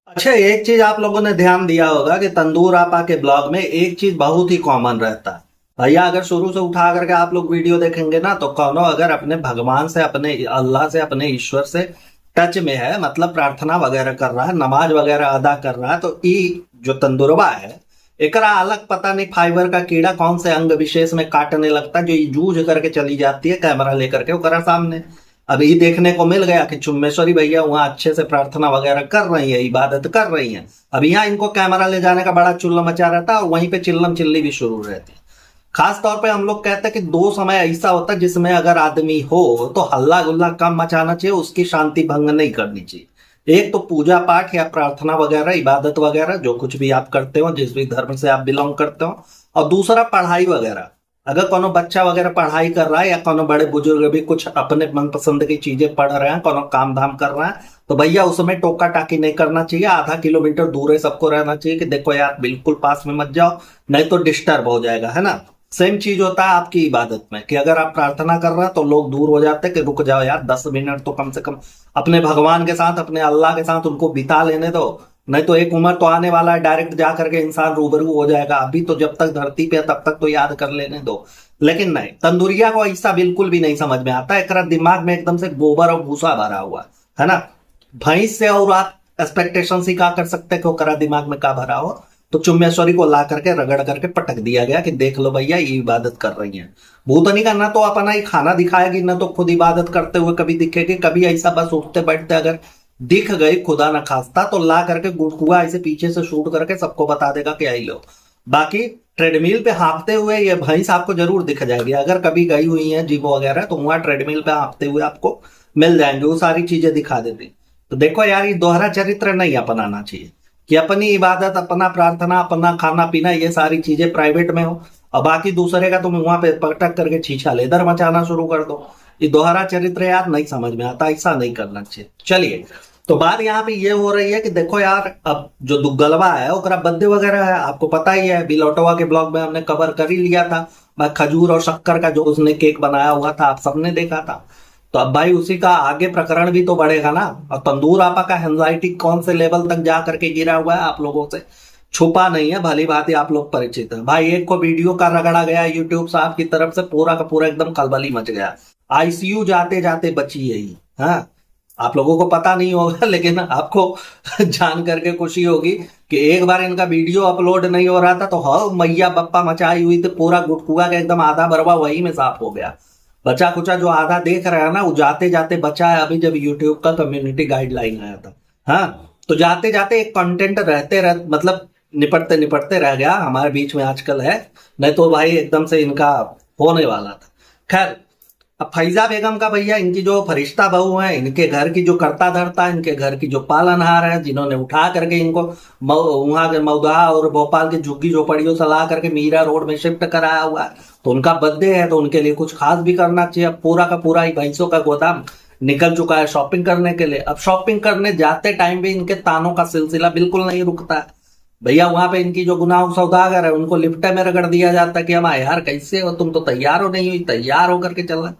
अच्छा, एक चीज आप लोगों ने ध्यान दिया होगा कि तंदूर आपा के ब्लॉग में एक चीज बहुत ही कॉमन रहता है। भैया अगर शुरू से उठा करके आप लोग वीडियो देखेंगे ना, तो कौनो अगर अपने भगवान से, अपने अल्लाह से, अपने ईश्वर से टच में है, मतलब प्रार्थना वगैरह कर रहा है, नमाज वगैरह अदा कर रहा है, तो ई जो तंदुरवा है, एकरा अलग पता नहीं फाइबर का कीड़ा कौन से अंग विशेष में काटने लगता है, जो ई जूझ करके चली जाती है कैमरा लेकर के ओकरा सामने। अब ये देखने को मिल गया कि चुम्बेश्वरी भैया वहां अच्छे से प्रार्थना वगैरह कर रही है, इबादत कर रही हैं। अब यहाँ इनको कैमरा ले जाने का बड़ा चुल्ला मचा रहता है और वहीं पे चिल्लम चिल्ली भी शुरू रहती है। खास तौर पे हम लोग कहते हैं कि दो समय ऐसा होता है जिसमें अगर आदमी हो तो हल्ला गुल्ला कम मचाना चाहिए, उसकी शांति भंग नहीं करनी चाहिए। एक तो पूजा पाठ या प्रार्थना वगैरह, इबादत वगैरह, जो कुछ भी आप करते हो, जिस भी धर्म से आप बिलोंग करते हो। और दूसरा पढ़ाई वगैरह। अगर कोनो बच्चा वगैरह पढ़ाई कर रहा है या कोनो बड़े बुजुर्ग भी कुछ अपने मनपसंद की चीजें पढ़ रहे हैं, कोनो काम धाम कर रहे हैं, तो भैया उसमें टोका टाकी नहीं करना चाहिए। आधा किलोमीटर दूर है सबको रहना चाहिए कि देखो यार बिल्कुल पास में मत जाओ, नहीं तो डिस्टर्ब हो जाएगा, है ना। सेम चीज होता है आपकी इबादत में कि अगर आप प्रार्थना कर रहे हैं तो लोग दूर हो जाते हैं कि रुक जाओ यार, 10 मिनट तो कम से कम अपने भगवान के साथ, अपने अल्लाह के साथ उनको बिता लेने दो। नहीं तो एक उम्र तो आने वाला है, डायरेक्ट जा करके इंसान रूबरू हो जाएगा। अभी तो जब तक धरती पे है तब तक तो याद कर लेने दो। लेकिन नहीं, तंदुरिया को ऐसा बिल्कुल भी नहीं समझ में आता। एक दिमाग में एकदम से गोबर और भूसा भरा हुआ है ना। भैंस से और आप एक्सपेक्टेशन ही क्या कर सकते हैं कि ओकरा दिमाग में का भरा हो। तो चुम्बेश्वरी को ला करके रगड़ करके पटक दिया गया कि देख लो भैया ये इबादत कर रही है। भूतनी का ना तो अपना ही खाना दिखाएगी, ना तो खुद इबादत करते हुए कभी दिखेगी। कभी ऐसा बस उठते बैठते अगर दिख गई खुदा न खास्ता, तो ला करके गुड़कुआ ऐसे पीछे से शूट करके सबको बता देगा कि आई लो। बाकी ट्रेडमिल पे हाँफते हुए ये भैंस आपको जरूर दिख जाएगी। अगर कभी गई हुई है जिम वगैरह तो वहां ट्रेडमिल पे हाँफते हुए आपको मिल जाएंगे, वो सारी चीजें दिखा देती। तो देखो यार, ये दोहरा चरित्र नहीं अपनाना चाहिए कि अपनी इबादत, अपना प्रार्थना, अपना खाना पीना, ये सारी चीजें प्राइवेट में हो और बाकी दूसरे का तुम वहां पे पटक करके छीछा लेदर मचाना शुरू कर दो। ये दोहरा चरित्र यार नहीं समझ में आता, ऐसा नहीं करना चाहिए। चलिए, तो बात यहाँ पे ये हो रही है कि देखो यार, अब जो दुग्गलवा है ओकरा बर्थडे वगैरह है, आपको पता ही है। बिलोटवा के ब्लॉग में हमने कवर कर ही लिया था। मैं खजूर और शक्कर का जो उसने केक बनाया हुआ था, आप सबने देखा था। तो अब भाई उसी का आगे प्रकरण भी तो बढ़ेगा ना। और तंदूर आपा का एंजाइटी कौन से लेवल तक जा करके गिरा हुआ है आप लोगों से छुपा नहीं है, भली भांति आप लोग परिचित है। भाई एक को वीडियो का रगड़ा गया यूट्यूब साहब की तरफ से, पूरा का पूरा एकदम खलबली मच गया। आईसीयू जाते जाते बची है ही। हाँ, आप लोगों को पता नहीं होगा लेकिन आपको जान करके खुशी होगी कि एक बार इनका वीडियो अपलोड नहीं हो रहा था तो हाँ मैया बप्पा मचाई हुई थी। पूरा गुटकुआ का एकदम आधा बरवा वही में साफ हो गया। बचा कुचा जो आधा देख रहा है ना, वो जाते जाते बचा है। अभी जब यूट्यूब का कम्युनिटी गाइडलाइन आया था, हाँ, तो जाते जाते एक कंटेंट मतलब निपटते निपटते रह गया हमारे बीच में आजकल है। नहीं तो भाई एकदम से इनका होने वाला था। खैर, अब फैजा बेगम का भैया, इनकी जो फरिश्ता बहू है, इनके घर की जो करता धरता, इनके घर की जो पालनहार है, जिन्होंने उठा करके इनको वहां के मौदहा और भोपाल की झुग्गी झोपड़ियों से ला करके मीरा रोड में शिफ्ट कराया हुआ है, तो उनका बर्थडे है तो उनके लिए कुछ खास भी करना चाहिए। अब पूरा का पूरा ही भैंसों का गोदाम निकल चुका है शॉपिंग करने के लिए। अब शॉपिंग करने जाते टाइम भी इनके तानों का सिलसिला बिल्कुल नहीं रुकता है। भैया वहां पे इनकी जो गुनाह सौदागर है उनको लिफ्ट में रगड़ दिया जाता है कि हम यार कैसे हो तुम, तो तैयार हो नहीं हुई, तैयार होकर के चल रहे।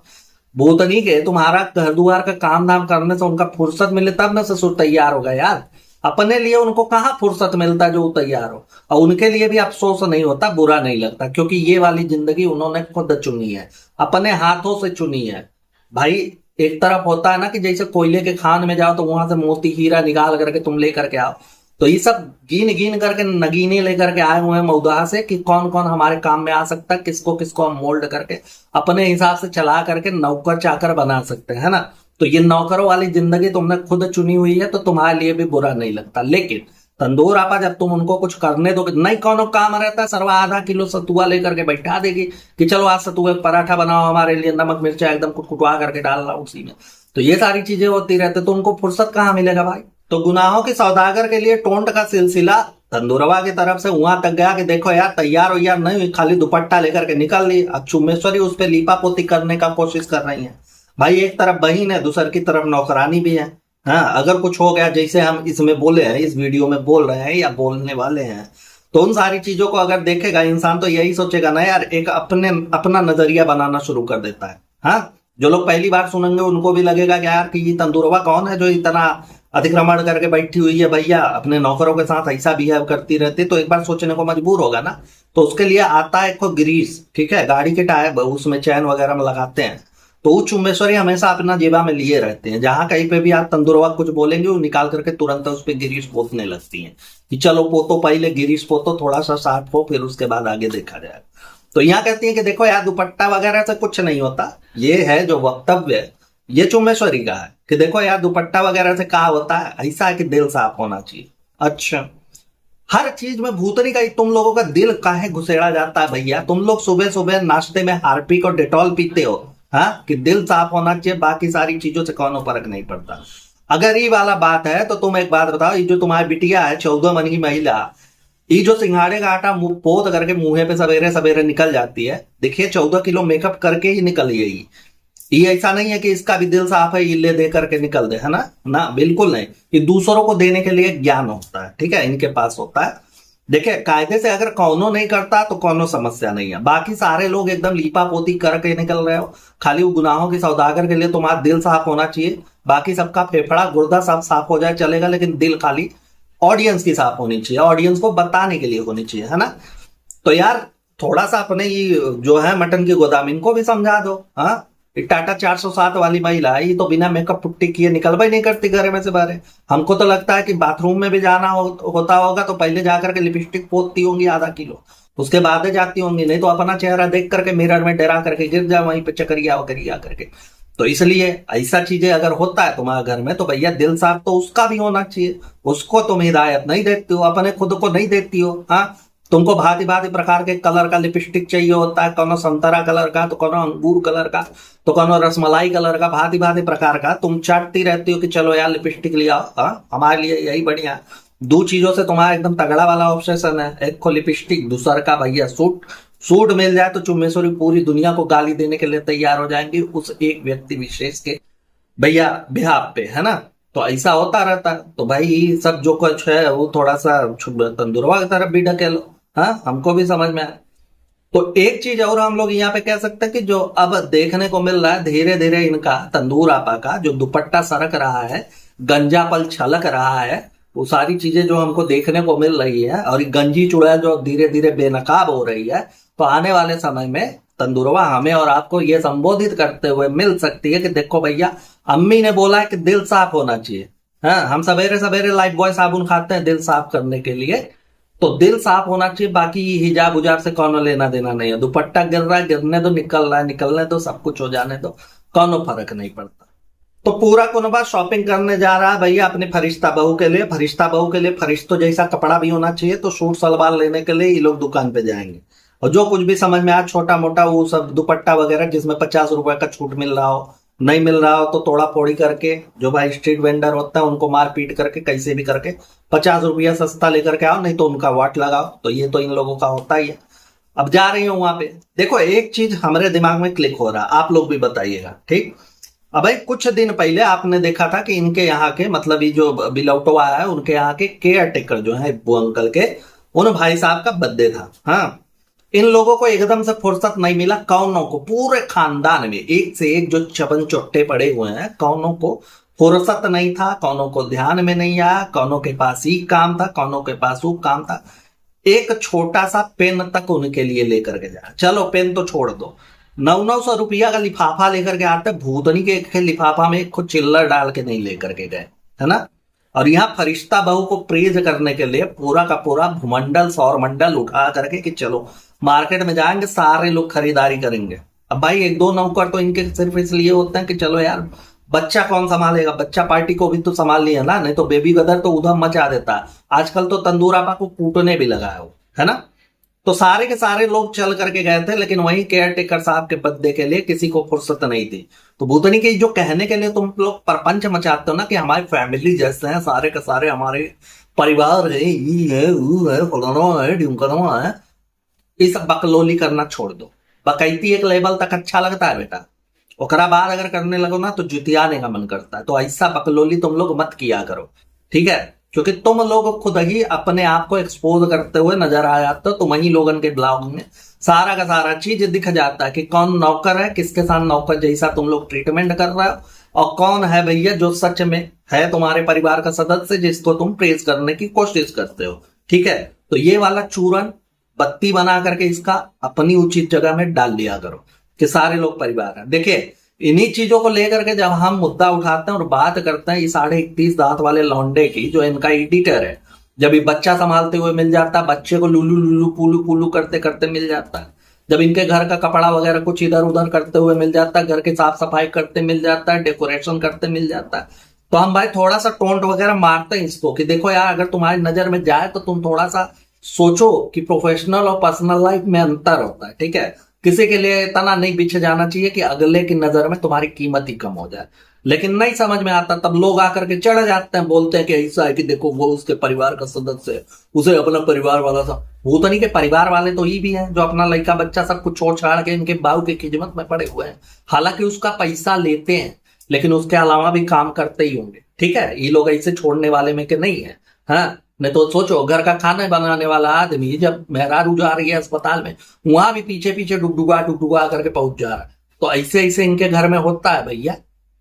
भूतनी के तुम्हारा घर दुआर का काम धाम करने से उनका फुर्सत मिले तब ना ससुर तैयार होगा यार। अपने लिए उनको कहाँ फुर्सत मिलता जो वो तैयार हो। और उनके लिए भी अफसोस नहीं होता, बुरा नहीं लगता, क्योंकि ये वाली जिंदगी उन्होंने खुद चुनी है, अपने हाथों से चुनी है। भाई एक तरफ होता है ना कि जैसे कोयले के खान में जाओ तो वहां से मोती हीरा निकाल करके तुम लेकर के आओ, तो ये सब गिन गिन करके नगीने लेकर के आए हुए हैं मौदहा से कि कौन कौन हमारे काम में आ सकता है, किसको किसको हम मोल्ड करके अपने हिसाब से चला करके नौकर चाकर बना सकते हैं, है ना। तो ये नौकरों वाली जिंदगी तुमने खुद चुनी हुई है तो तुम्हारे लिए भी बुरा नहीं लगता। लेकिन तंदूर आपा जब तुम उनको कुछ करने दो, नहीं कोनो काम रहता है, सरवा आधा किलो सतुआ लेकर के बैठा देगी कि चलो आज सतुआ पराठा बनाओ हमारे लिए, नमक मिर्चा एकदम कुटकुटवा करके डालना उसी में। तो ये सारी चीजें होती रहती, तो उनको फुर्सत कहाँ मिलेगा भाई। तो गुनाहों के सौदागर के लिए टोंट का सिलसिला तंदूरवा की तरफ से वहां तक गया कि देखो यार तैयार हो यार, नहीं खाली दुपट्टा लेकर के निकल ली। अब चुम्बेश्वरी उस पर लीपा पोती करने का कोशिश कर रही है। भाई एक तरफ बहन है, दूसर की तरफ नौकरानी भी है। हाँ, अगर कुछ हो गया जैसे हम इसमें बोले हैं, इस वीडियो में बोल रहे हैं या बोलने वाले हैं, तो उन सारी चीजों को अगर देखेगा इंसान तो यही सोचेगा ना यार, एक अपना नजरिया बनाना शुरू कर देता है। हाँ, जो लोग पहली बार सुनेंगे उनको भी लगेगा कि यार कि ये तंदूरवा कौन है जो इतना अतिक्रमण करके बैठी हुई है भैया, अपने नौकरों के साथ ऐसा बिहेव करती रहती, तो एक बार सोचने को मजबूर होगा ना। तो उसके लिए आता है एक ग्रीस, ठीक है, गाड़ी के टायर उसमें चैन वगैरह में लगाते हैं। तो वो चुम्बेश्वरी हमेशा अपना जेबा में लिए रहते हैं, जहां कहीं पे भी आप तंदुरवा कुछ बोलेंगे वो निकाल करके तुरंत उस पर गिरीश पोतने लगती हैं कि चलो पोतो, पहले गिरीश पोतो, थोड़ा सा साफ हो, फिर उसके बाद आगे देखा जाएगा। तो यहाँ कहती है कि देखो यार, दुपट्टा वगैरह से कुछ नहीं होता, ये है जो वक्तव्य ये चुम्बेश्वरी का है कि देखो यार, दुपट्टा वगैरह से क्या होता है, ऐसा है कि दिल साफ होना चाहिए। अच्छा, हर चीज में भूतनी का तुम लोगों का दिल काहे घुसेड़ा जाता है भैया? तुम लोग सुबह सुबह नाश्ते में हार्पिक और डेटॉल पीते हो, हाँ, कि दिल साफ होना चाहिए, बाकी सारी चीजों से कोनो फर्क नहीं पड़ता। अगर ये वाला बात है तो तुम एक बात बताओ, ये जो तुम्हारी बिटिया है 14 मन की महिला, ये जो सिंघाड़े का आटा मुंह पोत करके मुंह पे सवेरे सवेरे निकल जाती है, देखिए 14 किलो मेकअप करके ही निकली है ये ऐसा नहीं है कि इसका भी दिल साफ है, ये ले दे करके निकल दे, है ना ना, बिल्कुल नहीं। ये दूसरों को देने के लिए ज्ञान होता है, ठीक है, इनके पास होता है। देखिए, कायदे से अगर कौनो नहीं करता तो कौनो समस्या नहीं है, बाकी सारे लोग एकदम लीपा पोती करके निकल रहे हो, खाली वो गुनाहों की सौदागर के लिए तुम्हारा दिल साफ होना चाहिए। बाकी सबका फेफड़ा गुर्दा सब साफ हो जाए चलेगा, लेकिन दिल खाली ऑडियंस की साफ होनी चाहिए, ऑडियंस को बताने के लिए होनी चाहिए, है ना। तो यार थोड़ा सा अपने ये जो है मटन की गोदाम, इनको भी समझा दो। हाँ, टाटा 407 वाली महिला है, ये तो बिना मेकअप पुट्टी किए निकल ही नहीं करती घर में से बाहर। हमको तो लगता है कि बाथरूम में भी जाना होता होगा तो पहले जाकर के लिपस्टिक पोतती होंगी आधा किलो, उसके बाद ही जाती होंगी, नहीं तो अपना चेहरा देख करके मिरर में डरा करके गिर जाए वहीं पे चकरिया वकरिया करके। तो इसलिए ऐसा चीजें अगर होता है तुम्हारे घर में तो भैया दिल साफ तो उसका भी होना चाहिए, उसको तुम हिदायत नहीं देती हो, अपने खुद को नहीं देती हो। हाँ, तुमको भांति भांति प्रकार के कलर का लिपस्टिक चाहिए होता है, कोनो संतरा कलर का, तो कोनो अंगूर कलर का, तो कोनो रसमलाई कलर का, भांति भांति प्रकार का तुम चाटती रहती हो कि चलो यार लिपस्टिक ले आओ, हाँ हमारे लिए यही बढ़िया है। दो चीजों से तुम्हारा एकदम तगड़ा वाला ऑब्सेशन है, एक को लिपस्टिक, दूसरा का भैया सूट। सूट मिल जाए तो चुम्बेश्वरी पूरी दुनिया को गाली देने के लिए तैयार हो जाएंगी उस एक व्यक्ति विशेष के भैया बिहार पे, है ना। तो ऐसा होता रहता है। तो भाई सब जो कुछ है वो थोड़ा सा तंदुरवा की तरफ भी ढकेलो, हाँ, हमको भी समझ में आए। तो एक चीज और हम लोग यहाँ पे कह सकते हैं कि जो अब देखने को मिल रहा है धीरे धीरे, इनका तंदूर आपा का जो दुपट्टा सरक रहा है, गंजापल छलक रहा है, वो सारी चीजें जो हमको देखने को मिल रही है, और गंजी चुड़ा जो धीरे धीरे बेनकाब हो रही है, तो आने वाले समय में तंदुरवा हमें और आपको ये संबोधित करते हुए मिल सकती है कि देखो भैया, अम्मी ने बोला है कि दिल साफ होना चाहिए। हाँ, हम सवेरे सवेरे लाइफ बॉय साबुन खाते हैं दिल साफ करने के लिए, तो दिल साफ होना चाहिए, बाकी हिजाब उजाब से कौनो लेना देना नहीं है। दुपट्टा गिर रहा है, गिरने दो, निकल रहा है, निकलने दो, सब कुछ हो जाने दो, कौनो फर्क नहीं पड़ता। तो पूरा कुनबा शॉपिंग करने जा रहा है भैया अपनी फरिश्ता बहू के लिए। फरिश्ता बहू के लिए फरिश्तों जैसा कपड़ा भी होना चाहिए, तो सूट सलवार लेने के लिए ये लोग दुकान पे जाएंगे, और जो कुछ भी समझ में आया छोटा मोटा वो सब दुपट्टा वगैरह जिसमें 50 रुपए का छूट मिल रहा हो, नहीं मिल रहा हो तो तोड़ा फोड़ी करके, जो भाई स्ट्रीट वेंडर होता है उनको मार पीट करके कैसे भी करके 50 रुपया सस्ता लेकर के आओ, नहीं तो उनका वाट लगाओ। तो ये तो इन लोगों का होता ही है। अब जा रही हूं वहां पे, देखो एक चीज हमारे दिमाग में क्लिक हो रहा है, आप लोग भी बताइएगा, ठीक। अब भाई कुछ दिन पहले आपने देखा था कि इनके यहाँ के मतलब ये जो बिलौटवा है उनके यहाँ के केयर टेकर जो है वो अंकल के, उन भाई साहब का बर्थडे था। हाँ, इन लोगों को एकदम से फुर्सत नहीं मिला, कौनों को पूरे खानदान में एक से एक जो चपन चोट्टे पड़े हुए हैं, कौनों को फुर्सत नहीं था, कौनों को ध्यान में नहीं आया, कौनों के पास ही काम था, कौनों के पास वो काम था। एक छोटा सा पेन तक उनके लिए लेकर के जाए, चलो पेन तो छोड़ दो, 900 रुपया का लिफाफा लेकर के आते, भूतनी के एक लिफाफा में एक खुद चिल्लर डाल के नहीं लेकर के गए, है ना। और यहाँ फरिश्ता बहू को प्रेज करने के लिए पूरा का पूरा भूमंडल सौरमंडल उठा करके कि चलो मार्केट में जाएंगे, सारे लोग खरीदारी करेंगे। अब भाई एक दो नौकर तो इनके सिर्फ इसलिए होते हैं कि चलो यार बच्चा कौन संभालेगा, बच्चा पार्टी को भी तो संभाल लिया ना, नहीं तो बेबी गदर तो उधम मचा देता है। आजकल तो तंदूर आपा को कूटने भी लगा है ना। तो सारे के सारे लोग चल करके गए थे, लेकिन वही केयर टेकर साहब के बर्थडे के लिए किसी को फुर्सत नहीं थी। तो भूतनी के जो कहने के लिए तुम लोग परपंच मचाते हो ना कि हमारी फैमिली जैसे हैं, सारे के सारे हमारे परिवार है, ये है वो है फलाना है ढिमकना है, ये सब बकलोली करना छोड़ दो। बकैती एक लेवल तक अच्छा लगता है बेटा, ओकरा बाद अगर करने लगो ना तो जुतियाने का मन करता है। तो ऐसा बकलोली तुम लोग मत किया करो, ठीक है, क्योंकि तुम लोग खुद ही अपने आप को एक्सपोज करते हुए नजर आ जाते हो। तो वही लोगन के ब्लॉग में सारा का सारा चीज दिख जाता है कि कौन नौकर है, किसके साथ नौकर जैसा तुम लोग ट्रीटमेंट कर रहे हो, और कौन है भैया जो सच में है तुम्हारे परिवार का सदस्य जिसको तुम प्रेज करने की कोशिश करते हो। ठीक है, तो ये वाला चूरन बत्ती बना करके इसका अपनी उचित जगह में डाल लिया करो कि सारे लोग परिवार हैं। देखिए, इन्हीं चीजों को लेकर के जब हम मुद्दा उठाते हैं और बात करते हैं ये 31.5 दांत वाले लौंडे की, जो इनका एडिटर है, जब ये बच्चा संभालते हुए मिल जाता है, बच्चे को लुल्लू लुल्लू पुलू पुलू करते करते मिल जाता है, जब इनके घर का कपड़ा वगैरह कुछ इधर उधर करते हुए मिल जाता है, घर की साफ सफाई करते मिल जाता है, डेकोरेशन करते मिल जाता है, तो हम भाई थोड़ा सा टोंट वगैरह मारते हैं इसको कि देखो यार, अगर तुम्हारी नजर में जाए तो तुम थोड़ा सा सोचो कि प्रोफेशनल और पर्सनल लाइफ में अंतर होता है। ठीक है, किसी के लिए इतना नहीं पीछे जाना चाहिए कि अगले की नजर में तुम्हारी कीमत ही कम हो जाए। लेकिन नहीं समझ में आता, तब लोग आकर के चढ़ जाते हैं, बोलते हैं कि ऐसा है कि देखो वो उसके परिवार का सदस्य है, उसे अपना परिवार वाला था। वो तो नहीं कि परिवार वाले तो ये भी हैं जो अपना लड़का बच्चा सब कुछ छोड़ छाड़ के इनके बाबू की खिदमत में पड़े हुए हैं, हालांकि उसका पैसा लेते हैं लेकिन उसके अलावा भी काम करते ही होंगे। ठीक है, ये लोग ऐसे छोड़ने वाले में के नहीं है। हाँ, नहीं तो सोचो, घर का खाना बनाने वाला आदमी जब मेहरारू जा रही है अस्पताल में, वहां भी पीछे पीछे डुगडुगा करके पहुंच जा रहा है। तो ऐसे ऐसे इनके घर में होता है भैया।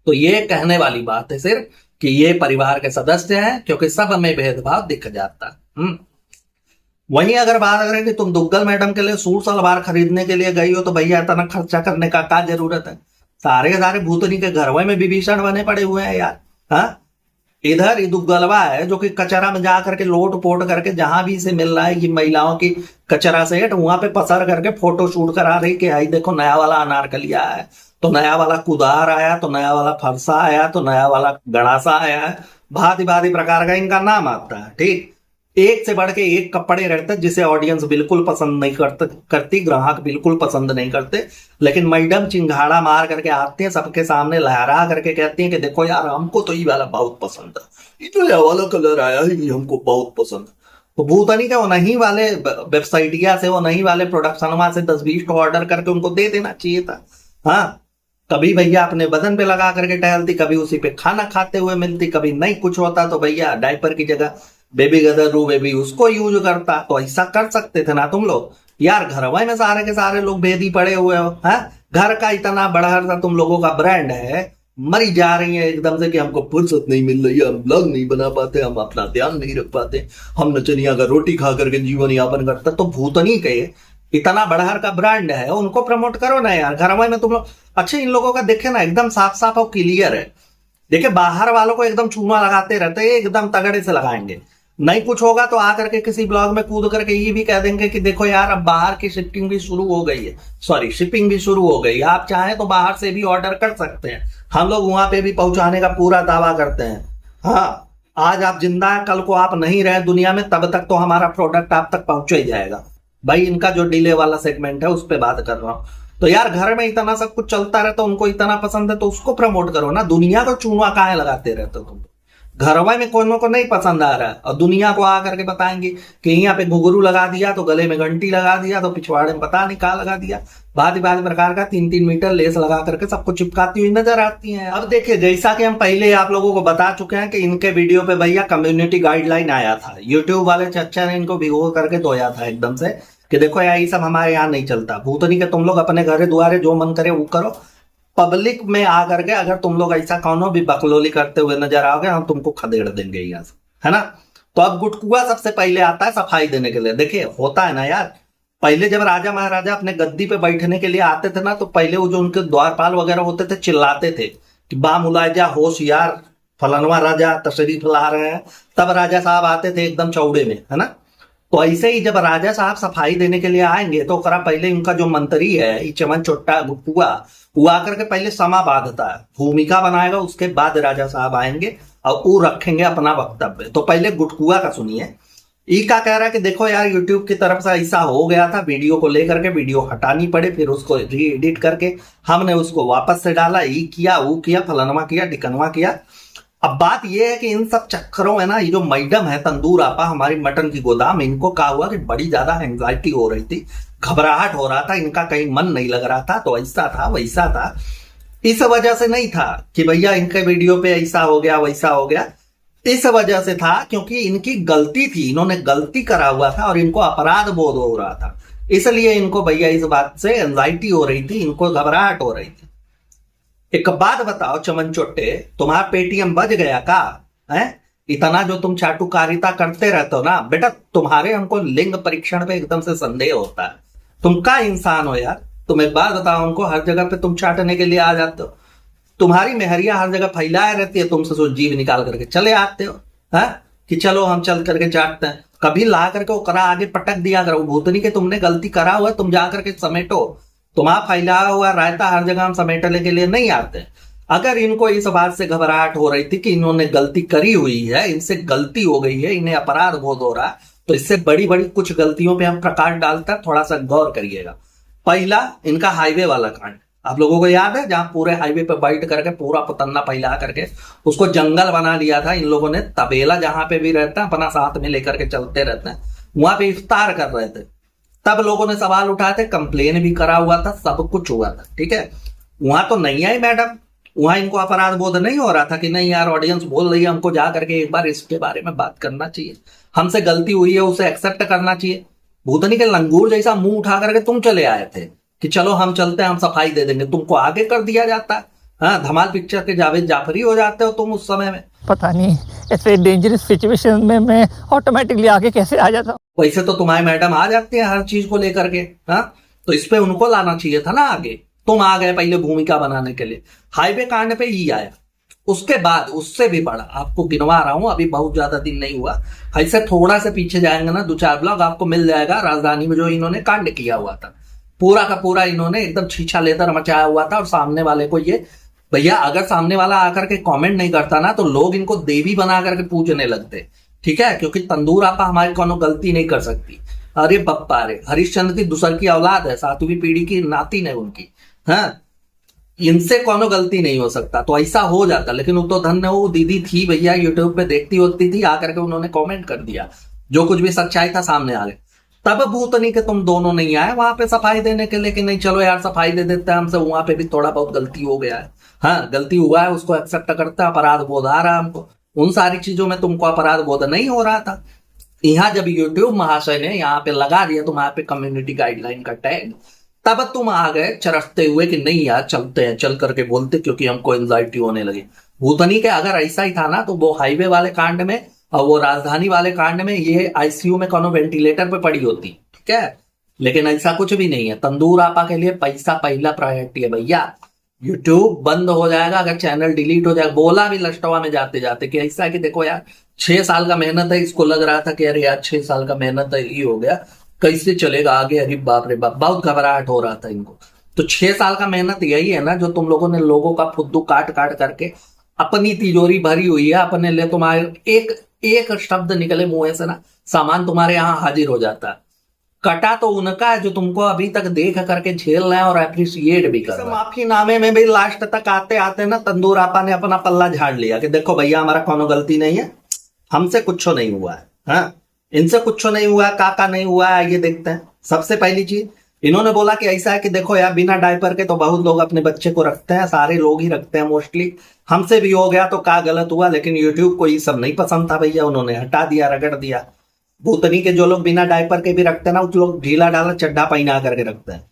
तो ये कहने वाली बात है सिर्फ कि ये परिवार के सदस्य हैं, क्योंकि सब में भेदभाव दिख जाता है। वहीं अगर बात करें कि तुम दुग्गल मैडम के लिए सूट सलवार खरीदने के लिए गई हो, तो भैया इतना खर्चा करने का क्या जरूरत है? सारे के सारे भूतनी के घर में विभीषण बने पड़े हुए हैं यार। हाँ, इधर दुग्गलवा है जो कि कचरा में जा करके लोट पोट करके जहां भी इसे मिल रहा है कि महिलाओं की कचरा सेट, वहां पे पसर करके फोटो शूट करा रही कि आई देखो नया वाला अनारकलिया है, तो नया वाला कुदार आया, तो नया वाला फरसा आया, तो नया वाला गड़ासा आया है। भांति भांति प्रकार का इनका नाम आता है। ठीक, एक से बढ़ के एक कपड़े रहते हैं जिसे ऑडियंस बिल्कुल पसंद नहीं करती, ग्राहक बिल्कुल पसंद नहीं करते, लेकिन मैडम चिंगाड़ा मार करके आते हैं, सबके सामने लहरा करके कहती हैं कि देखो यार, हमको तो ये वाला बहुत पसंद है, ये जो ये वाला कलर आया है ये हमको बहुत पसंद है। तो भूतनी का वो नहीं वाले वेबसाइटिया से, वो नहीं वाले प्रोडक्शन से 10-20 को ऑर्डर करके उनको दे देना चाहिए था। हाँ, कभी भैया अपने बदन पे लगा करके टहलती, कभी उसी पे खाना खाते हुए मिलती, कभी नहीं कुछ होता तो भैया डायपर की जगह बेबी गदर रू बेबी उसको यूज करता। तो ऐसा कर सकते थे ना तुम लोग यार। घर में सारे के सारे लोग भेदी पड़े हुए हो। है, घर का इतना बड़ा सा तुम लोगों का ब्रांड है, मरी जा रही है एकदम से कि हमको फुर्सत नहीं मिल रही है, हम ब्लॉग नहीं बना पाते, हम अपना ध्यान नहीं रख पाते, हम नचनिया का रोटी खा करके जीवन यापन करते। तो भूतनी के इतना बड़हर का ब्रांड है, उनको प्रमोट करो ना यार। घर में तुम लोग अच्छे, इन लोगों का देखे ना एकदम साफ साफ और क्लियर है। देखिए, बाहर वालों को एकदम चूना लगाते रहते हैं, एकदम तगड़े से लगाएंगे। नहीं कुछ होगा तो आकर के किसी ब्लॉग में कूद करके ये भी कह देंगे कि देखो यार, अब बाहर की शिपिंग भी शुरू हो गई है, सॉरी शिपिंग भी शुरू हो गई है, आप चाहें तो बाहर से भी ऑर्डर कर सकते हैं, हम लोग वहां पे भी पहुंचाने का पूरा दावा करते हैं। हाँ, आज आप जिंदा हैं, कल को आप नहीं रहे दुनिया में, तब तक तो हमारा प्रोडक्ट आप तक पहुंच ही जाएगा। भाई, इनका जो डिले वाला सेगमेंट है उस पर बात कर रहा हूं। तो यार, घर में इतना सब कुछ चलता रहता, उनको इतना पसंद है तो उसको प्रमोट करो ना। दुनिया को चूना काहे लगाते रहते हो तुम? घरवा में कोई को नहीं पसंद आ रहा है और दुनिया को आकर के बताएंगे कि यहाँ पे घुघरू लगा दिया, तो गले में घंटी लगा दिया, तो पिछवाड़े में पता नहीं कहा लगा दिया, भांति भांति प्रकार का 3-3 मीटर लेस लगा करके सबको चिपकाती हुई नजर आती हैं। अब देखिए, जैसा कि हम पहले आप लोगों को बता चुके हैं कि इनके वीडियो पे भैया कम्युनिटी गाइडलाइन आया था, यूट्यूब वाले चच्चा ने इनको भिगो करके धोया था एकदम से कि देखो यार, ये सब हमारे यहाँ नहीं चलता। भूतनी के तुम लोग अपने घरे दुआरे जो मन करे वो करो, पब्लिक में आकर के अगर तुम लोग ऐसा कौनो भी बकलोली करते हुए नजर आओगे, हम तुमको खदेड़ देंगे यहाँ से, है ना। तो अब गुटकुआ सबसे पहले आता है सफाई देने के लिए। देखिए, होता है ना यार, पहले जब राजा महाराजा अपने गद्दी पे बैठने के लिए आते थे ना, तो पहले वो जो उनके द्वारपाल वगैरह होते थे चिल्लाते थे कि बा मुलायजा होशियार, फलानवा राजा तशरीफ ला रहे हैं। तब राजा साहब आते थे एकदम चौड़े में, है ना। तो ऐसे ही जब राजा साहब सफाई देने के लिए आएंगे तो पहले उनका जो मंत्री है चमन चोट्टा गुटकुआ, वो आकर के पहले समा बांधता है, भूमिका बनाएगा, उसके बाद राजा साहब आएंगे और वो रखेंगे अपना वक्तव्य। तो पहले गुटकुआ का सुनिए। ई का कह रहा है कि देखो यार, यूट्यूब की तरफ से ऐसा हो गया था, वीडियो को लेकर के वीडियो हटानी पड़े, फिर उसको री एडिट करके हमने उसको वापस से डाला, ई किया वो किया, फलानवा किया ढिकनवा किया। अब बात यह है कि इन सब चक्करों में ना, ये जो मैडम है तंदूर आपा, हमारी मटन की गोदाम, इनको क्या हुआ कि बड़ी ज्यादा एंग्जाइटी हो रही थी, घबराहट हो रहा था, इनका कहीं मन नहीं लग रहा था, तो ऐसा था वैसा था। इस वजह से नहीं था कि भैया इनके वीडियो पे ऐसा हो गया वैसा हो गया, इस वजह से था क्योंकि इनकी गलती थी, इन्होंने गलती करा हुआ था और इनको अपराध बोध हो रहा था, इसलिए इनको भैया इस बात से एंजाइटी हो रही थी, इनको घबराहट हो रही थी। एक बात बताओ चमन चोट्टे, तुम्हारा पेटीएम बज गया का है? इतना जो तुम चाटुकारिता करते रहते हो ना बेटा, तुम्हारे हमको लिंग परीक्षण पे एकदम से संदेह होता है। तुम का इंसान हो यार? तुम एक बात बताओ हमको, हर जगह पे तुम चाटने के लिए आ जाते हो। तुम्हारी मेहरिया हर जगह फैलाए रहती है, तुमसे सो जीव निकाल करके चले आते हो है कि चलो हम चल करके चाटते हैं। कभी ला करके वो करा आगे पटक दिया करो, भूतनी के तुमने गलती करा हुआ है, तुम जा करके समेटो। तुम्हारा फैलाया हुआ रायता हर जगह हम समेटने के लिए नहीं आते। अगर इनको इस बात से घबराहट हो रही थी कि इन्होंने गलती करी हुई है, इनसे गलती हो गई है, इन्हें अपराध बोध हो रहा है, तो इससे बड़ी बड़ी कुछ गलतियों पे हम प्रकाश डालते हैं, थोड़ा सा गौर करिएगा। पहला इनका हाईवे वाला कांड, आप लोगों को याद है, जहां पूरे हाईवे पे बैठ करके पूरा पतन्ना फैला करके उसको जंगल बना लिया था इन लोगों ने। तबेला जहां पे भी रहता है अपना साथ में लेकर के चलते रहते हैं, वहां पे इफ्तार कर रहे थे। तब लोगों ने सवाल उठाए थे, कंप्लेन भी करा हुआ था, सब कुछ हुआ था, ठीक है। वहां तो नहीं आई मैडम, वहां इनको अपराध बोध नहीं हो रहा था कि नहीं यार ऑडियंस बोल रही है, हमको जा करके एक बार इसके बारे में बात करना चाहिए, हमसे गलती हुई है उसे एक्सेप्ट करना चाहिए। भूतनी के लंगूर जैसा मुंह उठा करके तुम चले आए थे कि चलो हम चलते हैं, हम सफाई दे देंगे, तुमको आगे कर दिया जाता है। हाँ, धमाल पिक्चर के जावेद जाफरी हो जाते हो तुम उस समय में। पता नहीं ऐसे डेंजरस सिचुएशन में मैं ऑटोमेटिकली आगे कैसे आ जाता हूँ। वैसे तो तुम्हारी मैडम आ जाती है हर चीज को लेकर के, हाँ, तो इस पे उनको लाना चाहिए था ना आगे। तुम आ गए पहले भूमिका बनाने के लिए, हाईवे कांड पे ही आया, उसके बाद उससे भी बड़ा आपको गिनवा रहा हूं, अभी बहुत ज्यादा दिन नहीं हुआ, ऐसे थोड़ा से पीछे जाएंगे ना 2-4 ब्लॉग आपको मिल जाएगा। राजधानी में जो इन्होंने कांड किया हुआ था, पूरा का पूरा इन्होंने एकदम छीछा लेकर मचाया हुआ था। और सामने वाले को ये भैया, अगर सामने वाला आकर के कमेंट नहीं करता ना तो लोग इनको देवी बना करके पूजने लगते, ठीक है, क्योंकि तंदूर आपा हमारी कोनो गलती नहीं कर सकती। अरे बप्पा रे, हरिश्चंद्र की दूसर की औलाद है, 7वीं पीढ़ी की नातिन है उनकी, हाँ, इनसे कोनो गलती नहीं हो सकता, तो ऐसा हो जाता। लेकिन वो तो धन्य वो दीदी थी भैया, यूट्यूब पे देखती होती थी, आकर के उन्होंने कमेंट कर दिया, जो कुछ भी सच्चाई था सामने आ गए। तब भूतनी के तुम दोनों नहीं आए वहां पे सफाई देने के लिए कि नहीं चलो यार सफाई दे देते हैं हमसे, वहां पे भी थोड़ा बहुत गलती हो गया है, हाँ गलती हुआ है, उसको एक्सेप्ट करते हैं, अपराध बोध आ रहा है हमको। उन सारी चीजों में तुमको अपराध बोध नहीं हो रहा था। यहाँ जब यूट्यूब महाशय ने यहाँ पे लगा दिया तुम्हारे पे कम्युनिटी गाइडलाइन का टैग, तब तुम आ गए चरखते हुए कि नहीं यार चलते हैं, चल करके बोलते, क्योंकि हमको एंजाइटी होने लगी। भूतनी के अगर ऐसा ही था ना तो वो हाईवे वाले कांड में और वो राजधानी वाले कांड में ये आईसीयू में कोनो वेंटिलेटर पे पड़ी होती, ठीक है। लेकिन ऐसा कुछ भी नहीं है, तंदूर आपा के लिए पैसा पहला प्रायोरिटी है भैया। यूट्यूब बंद हो जाएगा अगर चैनल डिलीट हो जाएगा। बोला भी लस्टवा में जाते जाते कि ऐसा कि देखो यार 6 साल का मेहनत है, इसको लग रहा था कि अरे यार 6 साल का मेहनत है, ये हो गया कैसे चलेगा आगे, अरे बाप रे बाप, बहुत घबराहट हो रहा था इनको। तो 6 साल का मेहनत यही है ना जो तुम लोगों ने लोगों का फुद्दू काट काट करके अपनी तिजोरी भरी हुई है अपने लिए। तुम्हारे एक एक शब्द निकले मुंह से ना, सामान तुम्हारे यहाँ हाजिर हो जाता है। कटा तो उनका है जो तुमको अभी तक देख करके झेल रहे हैं और अप्रिशिएट भी कर रहे हैं। माफी नामे में भी लास्ट तक आते आते ना तंदूर आपा ने अपना पल्ला झाड़ लिया कि देखो भैया हमारा कोनो गलती नहीं है, हमसे कुछ नहीं हुआ है, हाँ इनसे कुछ नहीं हुआ, काका नहीं हुआ है, ये देखते हैं। सबसे पहली चीज इन्होंने बोला कि ऐसा है कि देखो यार बिना डायपर के तो बहुत लोग अपने बच्चे को रखते हैं, सारे लोग ही रखते हैं मोस्टली, हमसे भी हो गया तो क्या गलत हुआ। लेकिन यूट्यूब को ये सब नहीं पसंद था भैया, उन्होंने हटा दिया, रगड़ दिया। भूतनी के जो लोग बिना डायपर के भी रखते हैं ना, उस लोग ढीला ढाला चड्ढा पहना करके रखते हैं।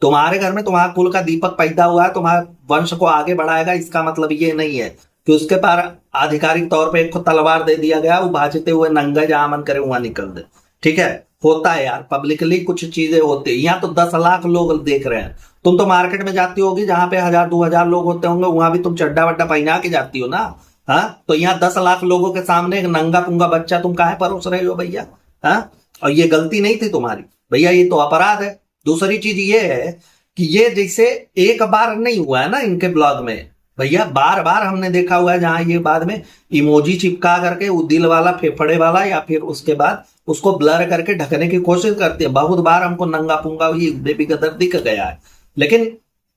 तुम्हारे घर में तुम्हारा कुल का दीपक पैदा हुआ है, तुम्हारे वंश को आगे बढ़ाएगा, इसका मतलब ये नहीं है कि उसके पार आधिकारिक तौर पे एक तलवार दे दिया गया, वो भाजते हुए नंगा जहां मन करे वहां निकल दे, ठीक है। होता है यार, पब्लिकली कुछ चीजें होती है। यहाँ तो 10 लाख लोग देख रहे हैं, तुम तो मार्केट में जाती होगी जहां पे 1000-2000 लोग होते होंगे, वहां भी तुम चड्डा वड्डा पहना के जाती हो ना, हाँ। तो यहाँ 10 लाख लोगों के सामने एक नंगा पुंगा बच्चा तुम काहे परोस रहे हो भैया, हाँ। और ये गलती नहीं थी तुम्हारी भैया, ये तो अपराध है। दूसरी चीज ये है कि ये जैसे एक बार नहीं हुआ है ना इनके ब्लॉग में भैया, बार बार हमने देखा हुआ है जहां ये बाद में इमोजी चिपका करके वो दिल वाला फेफड़े वाला या फिर उसके बाद उसको ब्लर करके ढकने की कोशिश करती है। बहुत बार हमको नंगा पुंगा ये बेबी का दर्द दिख गया है, लेकिन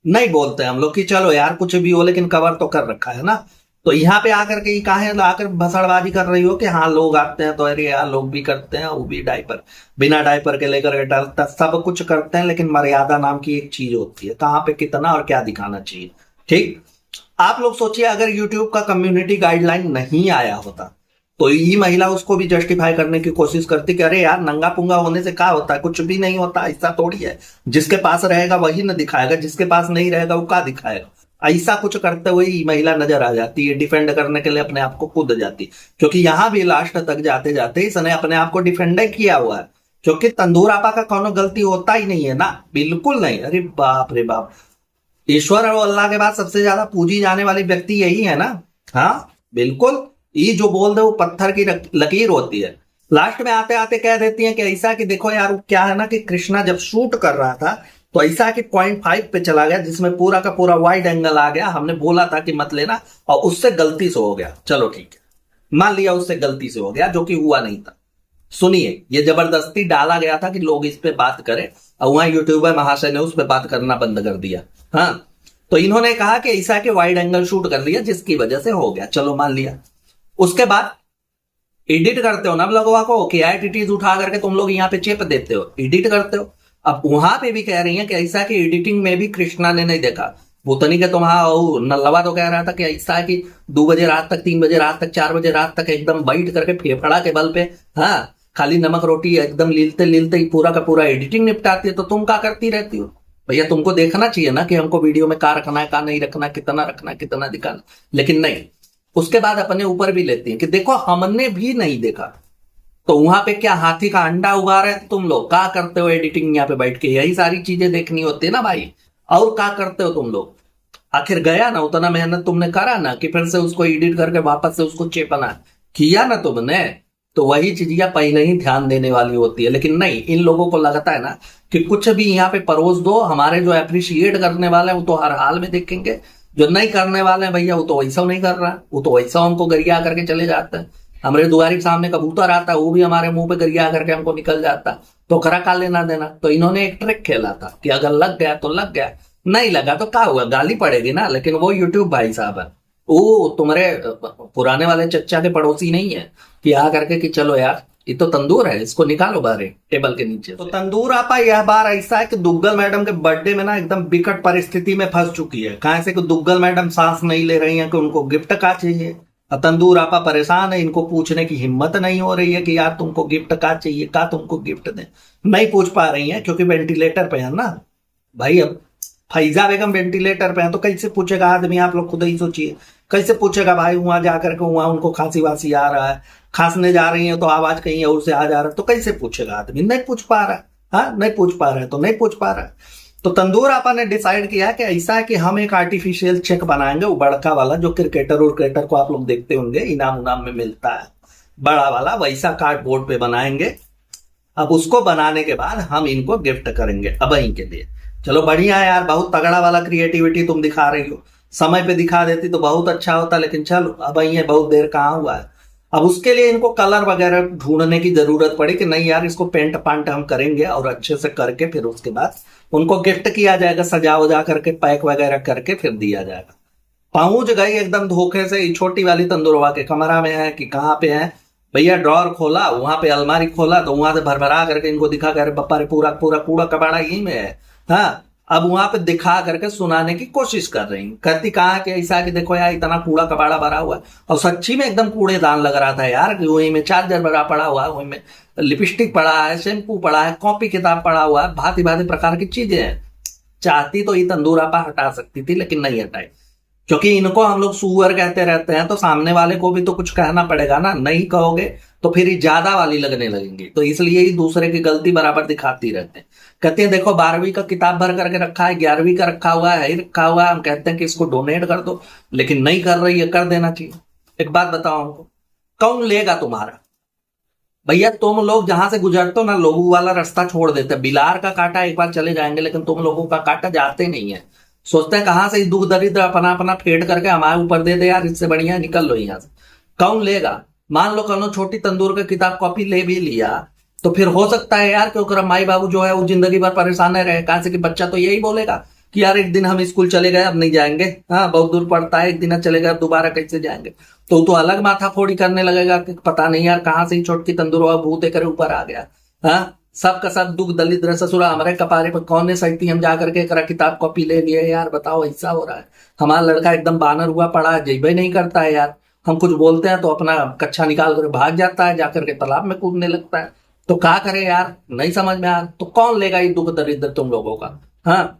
नहीं बोलते हम लोग कि चलो यार कुछ भी हो, लेकिन कवर तो कर रखा है ना। तो यहाँ पे आकर के काहे आकर भसड़बाजी कर रही हो कि हाँ लोग आते हैं तो अरे यार लोग भी करते हैं, वो भी डायपर बिना डायपर के लेकर के डालता, सब कुछ करते हैं, लेकिन मर्यादा नाम की एक चीज होती है, कहाँ पे कितना और क्या दिखाना चाहिए, ठीक। आप लोग सोचिए अगर YouTube का कम्युनिटी गाइडलाइन नहीं आया होता तो ये महिला उसको भी जस्टिफाई करने की कोशिश करती कि अरे यार नंगा पुंगा होने से क्या होता है, कुछ भी नहीं होता, ऐसा थोड़ी है, जिसके पास रहेगा वही न दिखाएगा, जिसके पास नहीं रहेगा वो क्या दिखाएगा। ऐसा कुछ करते हुए ही महिला नजर आ जाती है, डिफेंड करने के लिए अपने आप को कूद जाती। क्योंकि यहां भी लास्ट तक जाते जाते इसने अपने आप को डिफेंड किया हुआ है, क्योंकि तंदूर आपा का कोनो गलती होता ही नहीं है ना, बिल्कुल नहीं। अरे बाप रे बाप, ईश्वर और अल्लाह के बाद सबसे ज्यादा पूजी जाने वाली व्यक्ति यही है ना। हाँ बिल्कुल, ये जो बोल दे वो पत्थर की लकीर होती है। लास्ट में आते आते कह देती हैं कि ऐसा कि देखो यार, क्या है ना कि कृष्णा जब शूट कर रहा था तो ऐसा कि 0.5 पे चला गया, जिसमें पूरा का पूरा वाइड एंगल आ गया। हमने बोला था कि मत लेना, और उससे गलती से हो गया। चलो ठीक है, मान लिया उससे गलती से हो गया, जो कि हुआ नहीं था। सुनिए, ये जबरदस्ती डाला गया था कि लोग इस पे बात करें, और वहां यूट्यूबर महाशय ने उस पे बात करना बंद कर दिया। हाँ, तो इन्होंने कहा कि ऐसा के वाइड एंगल शूट कर लिया जिसकी वजह से हो गया, चलो मान लिया। उसके बाद एडिट करते हो ना ब्लॉगवा को, कि एडिटीज उठा करके तुम लोग यहाँ पे चेप देते हो, एडिट करते हो। अब वहां पे भी कह रही है कि ऐसा कि एडिटिंग में भी कृष्णा ने नहीं देखा। भूतनी के तुम्हारा नल्लवा तो कह रहा था कि ऐसा कि 2 बजे रात तक, 3 बजे रात तक, 4 बजे रात तक एकदम बैठ करके फेफड़ा के बल पे, हाँ, खाली नमक रोटी एकदम लीलते लीलते ही पूरा का पूरा एडिटिंग निपटाती है। तो तुम क्या करती रहती हो भैया? तुमको देखना चाहिए ना कि हमको वीडियो में क्या रखना है, क्या नहीं रखना, कितना रखना, कितना दिखाना। लेकिन नहीं, उसके बाद अपने ऊपर भी लेती है कि देखो हमने भी नहीं देखा। तो वहां पे क्या हाथी का अंडा उगा रहे हैं तुम लोग? क्या करते हो एडिटिंग यहाँ पे बैठ के? यही सारी चीजें देखनी होती है ना भाई। और क्या करते हो तुम लोग? आखिर गया ना, उतना मेहनत तुमने करा ना कि फिर से उसको एडिट करके वापस से उसको चेपना किया ना तुमने, तो वही चीजें पहले ही ध्यान देने वाली होती है। लेकिन नहीं, इन लोगों को लगता है ना कि कुछ भी यहाँ पे परोस दो, हमारे जो अप्रिशिएट करने वाले हैं वो तो हर हाल में देखेंगे, जो नहीं करने वाले हैं भैया वो तो वैसा नहीं कर रहा है, वो तो वैसा हमको गरिया करके चले जाते हैं। हमारे दुआरी के सामने कबूतर आता है, वो भी हमारे मुंह पे गरिया करके हमको निकल जाता है। तो करा का लेना देना। तो इन्होंने एक ट्रिक खेला था कि अगर लग गया तो लग गया, नहीं लगा तो क्या हुआ, गाली पड़ेगी ना। लेकिन वो यूट्यूब भाई साहब है, वो तुम्हारे पुराने वाले चच्चा के पड़ोसी नहीं है कि आ करके कि चलो यार ये तो तंदूर है, इसको निकालो बाहर टेबल के नीचे। तो तंदूर आपा यह बार ऐसा है कि दुग्गल मैडम के बर्थडे में ना एकदम विकट परिस्थिति में फंस चुकी है। कहां से कि दुग्गल मैडम सांस नहीं ले रही हैं कि उनको गिफ्ट का चाहिए। तंदूर आपा परेशान है, इनको पूछने की हिम्मत नहीं हो रही है कि यार तुमको गिफ्ट का चाहिए, का तुमको गिफ्ट दें। नहीं पूछ पा रही है क्योंकि वेंटिलेटर पे है ना भाई। अब फैजा बेगम वेंटिलेटर पे है तो कैसे पूछेगा आदमी? आप लोग खुद ही सोचिए, कैसे पूछेगा भाई? वहां जाकर के वहां उनको खांसी वासी आ रहा है, खांसने जा रही है तो आवाज कहीं और से आ जा रहा है, तो कैसे पूछेगा आदमी? नहीं पूछ पा रहा है। हाँ, नहीं पूछ पा रहा है तो नहीं पूछ पा रहा है। तो तंदूर आपा ने डिसाइड किया कि ऐसा है कि हम एक आर्टिफिशियल चेक बनाएंगे, वो बड़का वाला जो क्रिकेटर और क्रिकेटर को आप लोग देखते होंगे इनाम उनाम में मिलता है, बड़ा वाला वैसा कार्डबोर्ड पे बनाएंगे। अब उसको बनाने के बाद हम इनको गिफ्ट करेंगे अब के लिए। चलो बढ़िया है यार, बहुत तगड़ा वाला क्रिएटिविटी तुम दिखा रही हो। समय पे दिखा देती तो बहुत अच्छा होता, लेकिन चलो अब है, बहुत देर कहाँ हुआ है। अब उसके लिए इनको कलर वगैरह ढूंढने की जरूरत पड़ी कि नहीं यार इसको पेंट पांट हम करेंगे और अच्छे से करके फिर उसके बाद उनको गिफ्ट किया जाएगा, सजा वजा करके पैक वगैरह करके फिर दिया जाएगा। पहुंच गई एकदम धोखे से, छोटी वाली तंदुरवा के कमरा में है कि कहाँ पे है भैया। ड्रॉर खोला, वहां पे अलमारी खोला तो वहां से भरभरा करके इनको दिखा कर बप्पा रे पूरा पूरा कूड़ा कबाड़ा यही में है। हाँ, अब वहां पे दिखा करके सुनाने की कोशिश कर रही, कहती कहा कि ऐसा कि देखो यार इतना कूड़ा कबाड़ा भरा हुआ है। और सच्ची में एकदम कूड़ेदान लग रहा था यार, कि वही में चार्जर भरा पड़ा हुआ है, वही में लिपस्टिक पड़ा है, शैम्पू पड़ा है, कॉपी किताब पड़ा हुआ है, भांति भांति प्रकार की चीजें हैं। चाहती तो ये तंदूर आपा हटा सकती थी, लेकिन नहीं हटाई। क्योंकि इनको हम लोग सुअर कहते रहते हैं, तो सामने वाले को भी तो कुछ कहना पड़ेगा ना। नहीं कहोगे तो फिर ये ज्यादा वाली लगने लगेंगी, तो इसलिए ही दूसरे की गलती बराबर दिखाती रहते हैं। कहते हैं देखो 12वीं का किताब भर करके रखा है, 11वीं का रखा हुआ है, रखा हुआ है। हम कहते हैं कि इसको डोनेट कर दो, लेकिन नहीं कर रही है, कर देना चाहिए। एक बात बताओ हमको, कौन लेगा तुम्हारा? भैया तुम लोग जहां से गुजरते हो ना, लोगों वाला रास्ता छोड़ देते। बिलार का कांटा एक बार चले जाएंगे, लेकिन तुम लोगों का कांटा जाते नहीं है। सोचते हैं कहां से दुख दरिद्र अपना अपना फेड करके हमारे ऊपर दे दे यार, इससे बढ़िया निकल लो यहाँ से। कौन लेगा? मान लो कौन छोटी तंदूर का किताब कॉपी ले भी लिया तो फिर हो सकता है यार क्योंकि माई बाबू जो है वो जिंदगी भर परेशान रहे। कहां से कि बच्चा तो यही बोलेगा कि यार एक दिन हम स्कूल चले गए, अब नहीं जाएंगे। हाँ, बहुत दूर पड़ता है, एक दिन चले गए, अब दोबारा कैसे जाएंगे? तो अलग माथा फोड़ी करने लगेगा कि पता नहीं यार कहां से ही छोटकी तंदूर भूत करे ऊपर आ गया। हाँ, सबका सब दुख दलिद्र ससुरा हमारे कपारे पर कौन सही, हम जाकर के किताब कॉपी ले लिए यार। बताओ ऐसा हो रहा है। हमारा लड़का एकदम बानर हुआ पड़ा है, जेबे नहीं करता है यार। हम कुछ बोलते हैं तो अपना कच्छा निकाल कर भाग जाता है, जाकर के तालाब में कूदने लगता है। तो क्या करे यार, नहीं समझ में आ। तो कौन लेगा ये दुख दरिद्र तुम लोगों का? हाँ,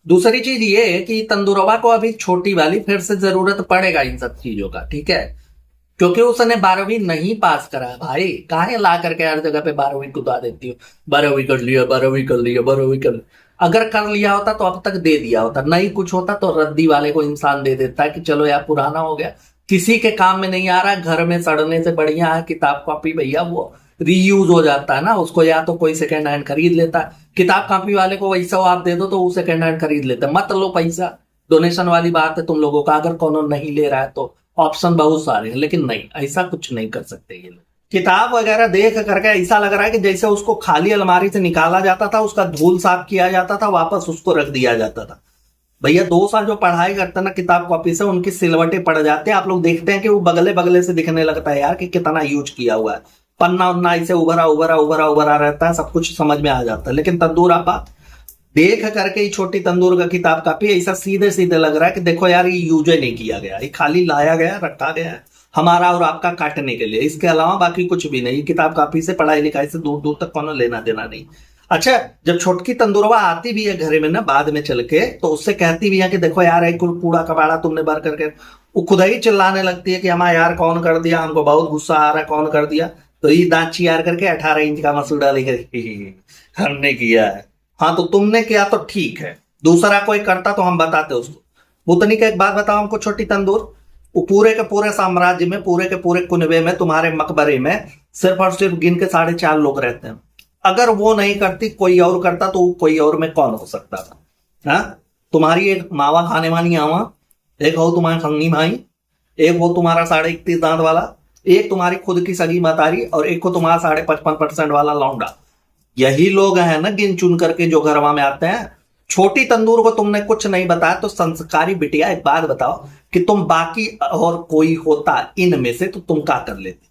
दूसरी चीज ये है कि तंदुरवा को अभी छोटी वाली फिर से जरूरत पड़ेगा इन सब चीजों का, ठीक है, क्योंकि उसने 12वीं नहीं पास करा है भाई। काहे ला करके हर जगह पे 12वीं कुदा देती हो, 12वीं कर लिया, 12वीं कर लिया, 12वीं कर लिया। अगर कर लिया होता तो अब तक दे दिया होता, नहीं कुछ होता तो रद्दी वाले को इंसान दे देता है कि चलो यार पुराना हो गया, किसी के काम में नहीं आ रहा, घर में सड़ने से बढ़िया है किताब कॉपी भैया, वो रीयूज हो जाता है ना उसको, या तो कोई सेकेंड हैंड खरीद लेता है। किताब कॉपी वाले को वैसा आप दे दो तो वो सेकेंड हैंड खरीद लेते हैं, मत लो पैसा। डोनेशन वाली बात है तुम लोगों का, अगर कोनो नहीं ले रहा है तो ऑप्शन बहुत सारे हैं, लेकिन नहीं, ऐसा कुछ नहीं कर सकते ये लोग। किताब वगैरह देख करके ऐसा लग रहा है कि जैसे उसको खाली अलमारी से निकाला जाता था, उसका धूल साफ किया जाता था, वापस उसको रख दिया जाता था। भैया 2 साल जो पढ़ाई करते हैं ना किताब कॉपी से, उनकी सिलवटें पड़ जाते हैं, आप लोग देखते हैं कि वो बगले बगले से दिखने लगता है यार कि कितना यूज किया हुआ है, पन्ना उन्ना ऐसे उभरा उभरा उभरा उभरा रहता है, सब कुछ समझ में आ जाता है। लेकिन तंदूर आपा देख करके ही छोटी तंदूर का किताब कॉपी ऐसा सीधे सीधे लग रहा है कि देखो यार ये यूज ही नहीं किया गया, ये खाली लाया गया रखा गया है हमारा और आपका काटने के लिए, इसके अलावा बाकी कुछ भी नहीं। किताब कॉपी से पढ़ाई लिखाई से दूर दूर तक कोनो लेना देना नहीं। अच्छा, जब छोटकी तंदुरवा आती भी है घर में ना बाद में चल के, तो उससे कहती भी है कि देखो यार एक कूड़ा कबाड़ा तुमने भर करके, वो खुद ही चिल्लाने लगती है कि हमारा यार कौन कर दिया, हमको बहुत गुस्सा आ रहा है, कौन कर दिया। तो ये दांत चियार करके 18 इंच का मसूर डाली हमने किया है। हाँ तो तुमने किया तो ठीक है, दूसरा कोई करता तो हम बताते उसको। बुतनी का एक बात बताओ हमको छोटी तंदूर, वो पूरे के पूरे साम्राज्य में, पूरे के पूरे कुनबे में, तुम्हारे मकबरे में सिर्फ और सिर्फ गिन के 4.5 लोग रहते हैं। अगर वो नहीं करती कोई और करता तो कोई और में कौन हो सकता था? हाँ, तुम्हारी एक मावा खाने वाली आवा, एक हो तुम्हारे संगी भाई, एक वो तुम्हारा 31.5 दांत वाला, एक तुम्हारी खुद की सगी मतारी, और एक को तुम्हारा 55% वाला लौंडा। यही लोग हैं ना गिन चुन करके जो घरवा में आते हैं। छोटी तंदूर को तुमने कुछ नहीं बताया तो संस्कारी बिटिया एक बात बताओ कि तुम बाकी और कोई होता इनमें से तो तुम क्या कर लेते?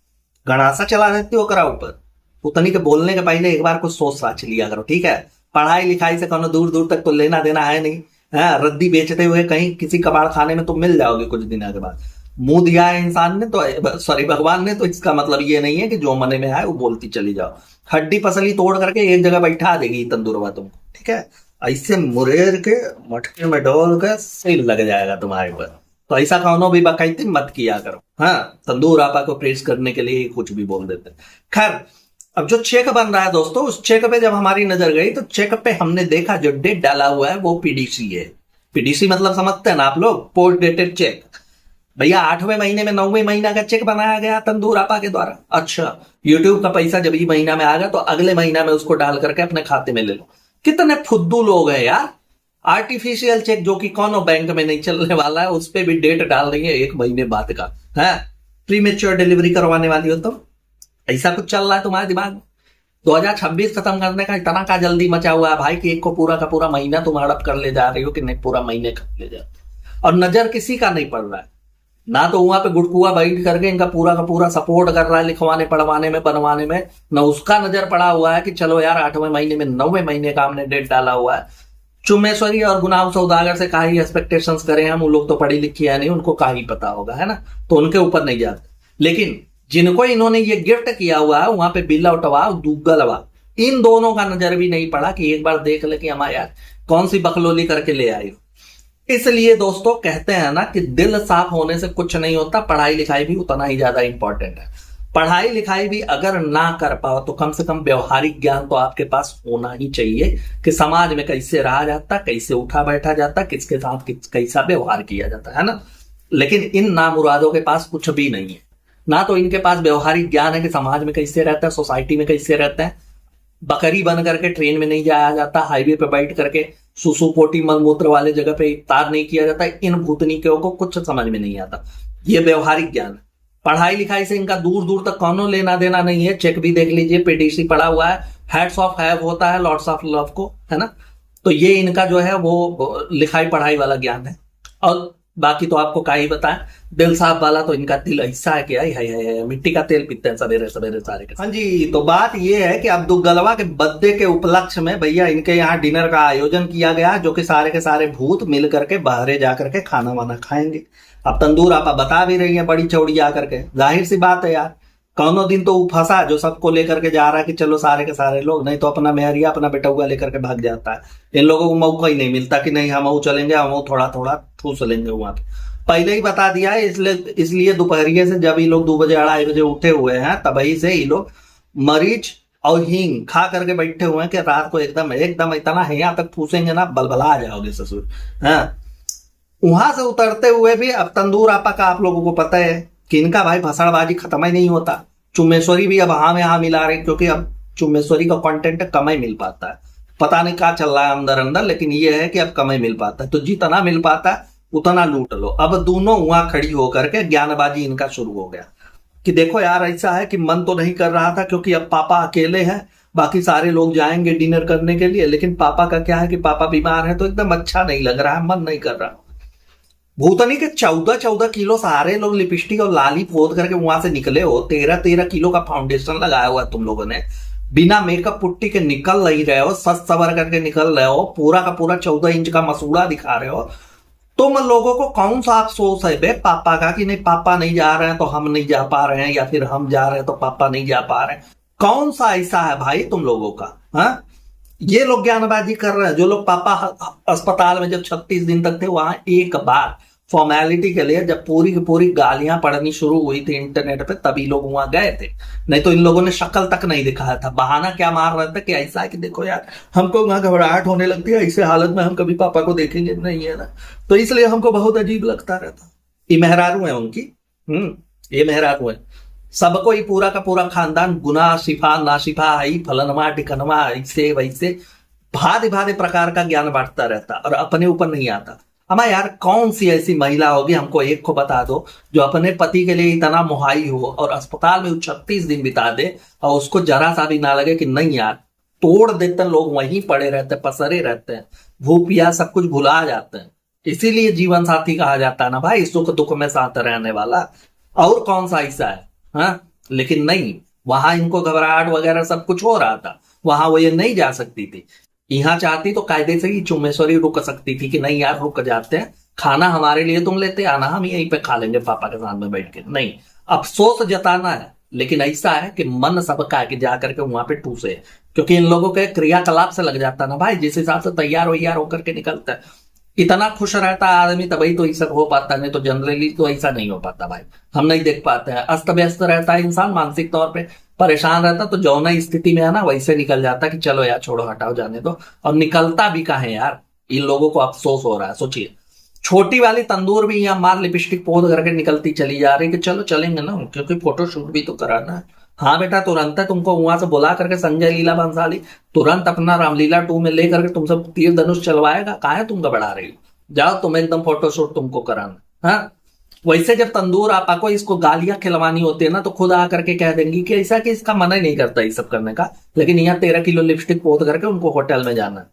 गणासा चला देती हो करा ऊपर। उतनी के बोलने के पहले एक बार कुछ सोच साच लिया करो, ठीक है? पढ़ाई लिखाई से कोनो दूर दूर तक तो लेना देना है नहीं है। रद्दी बेचते हुए कहीं किसी कबाड़ खाने में तुम मिल जाओगे कुछ दिनों के बाद। मुंह दिया है इंसान ने तो, सॉरी भगवान ने, तो इसका मतलब ये नहीं है कि जो मन में आए वो बोलती चली जाओ। हड्डी पसली तोड़ करके एक जगह बैठा देगी तंदूरवा तुमको, ठीक है? ऐसे मुरेर के मटके में डोल के सिल लग जाएगा तुम्हारे ऊपर। तो ऐसा कौनो भी बकायदे मत किया करो। हाँ, तंदूर आपा को प्रेस करने के लिए कुछ भी बोल देते। खैर, अब जो चेक बन रहा है दोस्तों, उस चेक पे जब हमारी नजर गई तो चेक पे हमने देखा जो डेट डाला हुआ है वो पीडीसी है। पीडीसी मतलब समझते हैं ना आप लोग, पोस्ट डेटेड चेक। भैया 8वें महीने में 9वें महीना का चेक बनाया गया तंदूर आपा के द्वारा। अच्छा, यूट्यूब का पैसा जब ये महीना में आ गया तो अगले महीना में उसको डाल करके अपने खाते में ले लो। कितने फुद्दू लोग हैं यार। आर्टिफिशियल चेक जो कि कोनो बैंक में नहीं चलने वाला है, उस पर भी डेट डाल रही है 1 महीने बाद का। है प्रीमेच्योर डिलीवरी करवाने वाली हो तुम? ऐसा कुछ चल रहा है तुम्हारे दिमाग में? 2026 खत्म करने का इतना का जल्दी मचा हुआ है भाई कि एक को पूरा का पूरा महीना तुम हड़प कर ले जा रही हो कि नहीं पूरा महीने कर ले जा, और नजर किसी का नहीं पड़ रहा है ना। तो वहां पे गुटकुआ बैठ करके इनका पूरा का पूरा सपोर्ट कर रहा है लिखवाने पढ़वाने में बनवाने में, न उसका नजर पड़ा हुआ है कि चलो यार 8वें महीने में 9वें महीने का हमने डेट डाला हुआ है। चुम्मेश्वरी और गुनाह सौदागर से का ही एक्सपेक्टेशंस करें हम, उन लोग तो पढ़ी लिखी है नहीं, उनको का ही पता होगा, है ना? तो उनके ऊपर नहीं जाते। लेकिन जिनको इन्होंने ये गिफ्ट किया हुआ है वहां पे बिलौटवा दुग्गलवा, इन दोनों का नजर भी नहीं पड़ा कि एक बार देख ले कि हमारे यार कौन सी बकलोली करके ले आई हो। इसलिए दोस्तों कहते हैं ना कि दिल साफ होने से कुछ नहीं होता, पढ़ाई लिखाई भी उतना ही ज्यादा इंपॉर्टेंट है। पढ़ाई लिखाई भी अगर ना कर पाओ तो कम से कम व्यवहारिक ज्ञान तो आपके पास होना ही चाहिए कि समाज में कैसे रहा जाता, कैसे उठा बैठा जाता, किसके साथ कैसा व्यवहार किया जाता है ना। लेकिन इन नामुरादों के पास कुछ भी नहीं है, ना तो इनके पास व्यवहारिक ज्ञान है कि समाज में कैसे रहता है, सोसाइटी में कैसे रहता है। बकरी बन करके ट्रेन में नहीं जाया जाता, हाईवे पे बैठ करके सुसु पोटी मलमूत्र वाले जगह पे इफ्तार नहीं किया जाता। इन भूतनिकों को कुछ समझ में नहीं आता, ये व्यवहारिक ज्ञान है। पढ़ाई लिखाई से इनका दूर दूर तक कोनो लेना देना नहीं है। चेक भी देख लीजिए, पीडीसी पड़ा हुआ है, हैट्स ऑफ हैव होता है लॉट्स ऑफ लव को, है ना? तो ये इनका जो है वो लिखाई पढ़ाई वाला ज्ञान है। और बाकी तो आपको क्या ही बताएं, दिल साहब वाला तो इनका दिल ऐसा है कि है मिट्टी का तेल पीते हैं सवेरे सवेरे सारे के। हाँ जी, तो बात ये है कि अब्दुल के बर्थडे के उपलक्ष्य में भैया इनके यहाँ डिनर का आयोजन किया गया, जो कि सारे के सारे भूत मिल करके बाहरे जाकर के खाना वाना खाएंगे। अब तंदूर आपा बता भी रही है बड़ी चौड़ी आकर के, जाहिर सी बात है यार, कौनो दिन तो वो फंसा जो सबको लेकर के जा रहा है कि चलो सारे के सारे लोग, नहीं तो अपना मेहरिया अपना बेटुआ लेकर के भाग जाता है। इन लोगों को मौका ही नहीं मिलता कि नहीं हम चलेंगे, हम थोड़ा थोड़ा ठूस लेंगे वहां पे। पहले ही बता दिया है, इसलिए दोपहरिए से जब ये लोग 2 बजे 2:30 बजे उठे हुए हैं तभी से ये लोग मरीच और हींग खा करके बैठे हुए हैं कि रात को एकदम एकदम इतना है यहाँ तक ठूसेंगे ना बलबला आ जाओगे ससुर। हाँ, वहां से उतरते हुए भी अब तंदूर आपा का आप लोगों को पता है कि इनका भाई भसड़बाजी खत्म ही नहीं होता। चुम्मेश्वरी भी अब हाँ में हाँ मिला रहे, क्योंकि अब चुम्मेश्वरी का कंटेंट कम ही मिल पाता है। पता नहीं क्या चल रहा है अंदर अंदर, लेकिन ये है कि अब कम ही मिल पाता है, तो जितना मिल पाता है उतना लूट लो। अब दोनों वहां खड़ी होकर के ज्ञानबाजी इनका शुरू हो गया कि देखो यार ऐसा है कि मन तो नहीं कर रहा था क्योंकि अब पापा अकेले हैं, बाकी सारे लोग जाएंगे डिनर करने के लिए, लेकिन पापा का क्या है कि पापा बीमार है तो एकदम अच्छा नहीं लग रहा है, मन नहीं कर रहा। भूतनी के 14-14 किलो सारे लोग लिपस्टिक और लाली पोत करके वहां से निकले हो। 13-13 किलो का फाउंडेशन लगाया हुआ तुम लोगों ने, बिना मेकअप पुट्टी के निकल नहीं रहे हो, सच सवर करके निकल रहे हो, पूरा का पूरा 14 इंच का मसूड़ा दिखा रहे हो। तुम लोगों को कौन सा अफसोस है बे पापा का कि नहीं पापा नहीं जा रहे हैं तो हम नहीं जा पा रहे हैं, या फिर हम जा रहे हैं तो पापा नहीं जा पा रहे हैं? कौन सा ऐसा है भाई तुम लोगों का? हाँ, ये लोग ज्ञानबाजी कर रहे हैं। जो लोग पापा अस्पताल में जब 36 दिन तक थे, वहां एक बार फॉर्मेलिटी के लिए जब पूरी की पूरी गालियां पड़नी शुरू हुई थी इंटरनेट पे, तभी लोग वहां गए थे, नहीं तो इन लोगों ने शक्ल तक नहीं दिखाया था। बहाना क्या मार रहे थे कि ऐसा है कि देखो यार हमको वहां घबराहट होने लगती है, ऐसे हालत में हम कभी पापा को देखेंगे नहीं, है ना, तो इसलिए हमको बहुत अजीब लगता रहता। ये मेहरारू है उनकी, ये मेहरारू है। सबको ही पूरा का पूरा खानदान गुना शिफा नाशिफा आई फलनमा टिकनमा ऐसे वैसे भांति भांति प्रकार का ज्ञान बांटता रहता और अपने ऊपर नहीं आता। अमा यार कौन सी ऐसी महिला होगी, हमको एक को बता दो, जो अपने पति के लिए इतना मुहाई हो और अस्पताल में 36 दिन बिता दे और उसको जरा सा भी ना लगे कि नहीं यार तोड़ देते हैं। लोग वहीं पड़े रहते हैं, पसरे रहते हैं, भूख प्यास सब कुछ भुला जाते हैं। इसीलिए जीवन साथी कहा जाता है ना भाई, सुख दुख में साथ रहने वाला। और कौन सा ऐसा है? हाँ, लेकिन नहीं, वहां इनको घबराहट वगैरह सब कुछ हो रहा था, वहां वो ये नहीं जा सकती थी। यहाँ चाहती तो कायदे से ही चुम्मेश्वरी रुक सकती थी कि नहीं यार रुक जाते हैं, खाना हमारे लिए तुम लेते आना, हम यहीं पे खा लेंगे पापा के साथ में बैठ के। नहीं, अफसोस जताना है, लेकिन ऐसा है कि मन सबका है कि जाकर के वहां पे टूसे, क्योंकि इन लोगों के क्रियाकलाप से लग जाता है ना भाई, जिस हिसाब से तैयार वैयार होकर के निकलता है। इतना खुश रहता है आदमी तभी तो ये सब हो पाता है, नहीं तो जनरली तो ऐसा नहीं हो पाता भाई, हम नहीं देख पाते हैं। अस्त व्यस्त रहता है इंसान, मानसिक तौर पे परेशान रहता, तो जौना स्थिति में है ना वैसे निकल जाता कि चलो यार छोड़ो हटाओ जाने दो, और निकलता भी कहाँ है यार। इन लोगों को अफसोस हो रहा है। सोचिए छोटी वाली तंदूर भी यहाँ मार लिपस्टिक पोत करके निकलती चली जा रही कि चलो चलेंगे ना, क्योंकि फोटोशूट भी तो कराना है। हाँ बेटा, तुरंत है तुमको वहां से बुला करके संजय लीला भंसाली तुरंत अपना रामलीला 2 में ले करके तुमसे तीर धनुष चलवाएगा। काहे तुम घबरा रही हो? जाओ, तुम एकदम फोटोशूट तुमको कराना। हाँ, वैसे जब तंदूर आपा को इसको गालियां खिलवानी होती है ना, तो खुद आकर के कह देंगी कि ऐसा कि इसका मन ही नहीं करता ये सब करने का, लेकिन यहाँ 13 किलो लिपस्टिक पोत करके उनको होटल में जाना।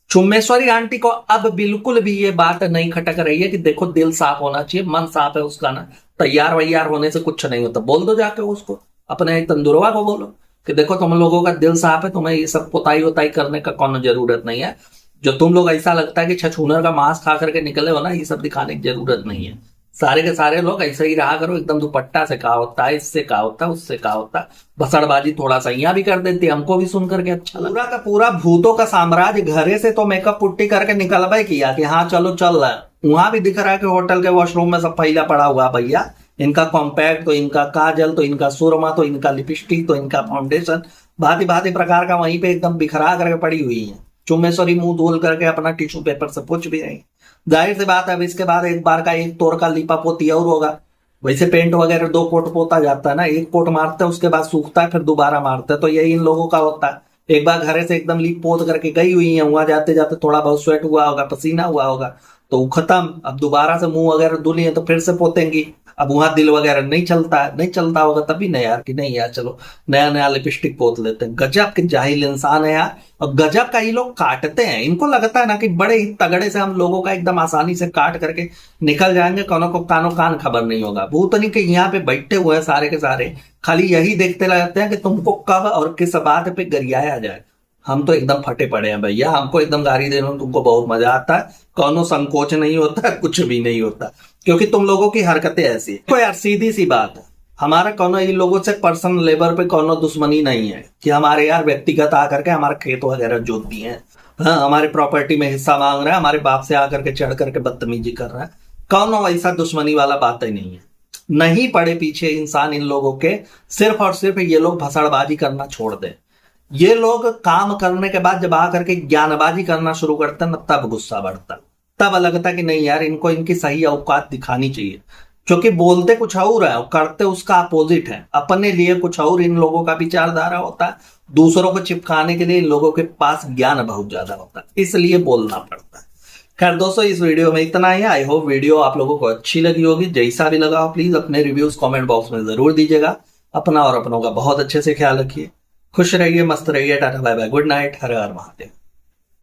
चुम्मेश्वरी आंटी को अब बिल्कुल भी ये बात नहीं खटक रही है कि देखो दिल साफ होना चाहिए, मन साफ है उसका ना, तैयार वैयार होने से कुछ नहीं होता। बोल दो जाके उसको, अपने तंदुरवा को बोलो कि देखो तुम लोगों का दिल साफ है, तुम्हें ये सब पुताई उताई करने का कौन जरूरत नहीं है। जो तुम लोग ऐसा लगता है कि छछूनर का मांस खा करके निकले हो ना, ये सब दिखाने की जरूरत नहीं है। सारे के सारे लोग ऐसे ही रहा करो, एकदम दुपट्टा से कहा होता है, इससे कहा होता है, उससे कहा होता है, बसड़बाजी थोड़ा सा यहाँ भी कर देती, हमको भी सुन करके अच्छा लगा। पूरा का पूरा भूतों का साम्राज्य घरे से तो मेकअप पुट्टी करके निकलवा किया कि हाँ चलो चल रहा है। वहां भी दिख रहा है कि होटल के वॉशरूम में सब फैला पड़ा हुआ भैया, इनका कॉम्पैक्ट तो इनका काजल तो इनका सुरमा तो इनका लिपस्टिक तो इनका फाउंडेशन, भांति भांति प्रकार का वहीं पे एकदम बिखरा करके पड़ी हुई है। चुम्मेश्वरी मुंह धोल करके अपना टिश्यू पेपर से पोंछ भी रही। जाहिर सी बात है अब इसके बाद एक बार का एक तोड़ का लीपा पोती और होगा। वैसे पेंट वगैरह 2 कोट पोता जाता है ना, एक कोट मारते हैं उसके बाद सूखता है फिर दोबारा मारते हैं, तो यही इन लोगों का होता है। एक बार घरे से एकदम लीप पोत करके गई हुई है, वहां जाते जाते थोड़ा बहुत स्वेट हुआ होगा, पसीना हुआ होगा, तो वो खत्म। अब दोबारा से मुंह वगैरह धुली है तो फिर से पोतेंगी। अब वहां दिल वगैरह नहीं चलता होगा तभी नहीं यार कि नहीं यार चलो नया नया लिपस्टिक पोत लेते हैं। गजब के जाहिल इंसान है यार, और गजब का ये लोग काटते हैं। इनको लगता है ना कि बड़े ही तगड़े से हम लोगों का एकदम आसानी से काट करके निकल जाएंगे, कोनो को कानो कान खबर नहीं होगा। भूतनी के यहाँ पे बैठे हुए हैं सारे के सारे, खाली यही देखते रहते हैं कि तुमको कब और किस बात पे गरियाया जाए। हम तो एकदम फटे पड़े हैं भैया, हमको एकदम गाली देने में तुमको बहुत मजा आता है, कोनो संकोच नहीं होता, कुछ भी नहीं होता, क्योंकि तुम लोगों की हरकतें ऐसी है। तो यार सीधी सी बात है, हमारा कोनो इन लोगों से पर्सनल लेवल पे कोनो दुश्मनी नहीं है कि हमारे यार व्यक्तिगत आकर के हमारे खेत वगैरह जोत दिए हैं, हाँ, हमारे प्रॉपर्टी में हिस्सा मांग रहा है, हमारे बाप से आकर के चढ़ करके बदतमीजी कर रहा है। कोनो ऐसा दुश्मनी वाला बात ही नहीं है। नहीं पड़े पीछे इंसान इन लोगों के, सिर्फ और सिर्फ ये लोग भसड़बाजी करना छोड़ दे। ये लोग काम करने के बाद जब आकर के ज्ञानबाजी करना शुरू करते हैं ना, तब गुस्सा बढ़ता, तब लगता कि नहीं यार, इनको इनकी सही औकात दिखानी चाहिए। क्योंकि बोलते कुछ और है और करते उसका अपोजिट है। अपने लिए कुछ और इन लोगों का विचारधारा होता है, दूसरों को चिपकाने के लिए इन लोगों के पास ज्ञान बहुत ज्यादा होता है, इसलिए बोलना पड़ता है। खैर दोस्तों, इस वीडियो में इतना ही। आई होप वीडियो आप लोगों को अच्छी लगी होगी। जैसा भी लगा हो प्लीज अपने रिव्यूज कमेंट बॉक्स में जरूर दीजिएगा। अपना और अपनों का बहुत अच्छे से ख्याल रखिए। खुश रहिए, मस्त रहिए। Tata bye bye, good night, हर हर महादेव।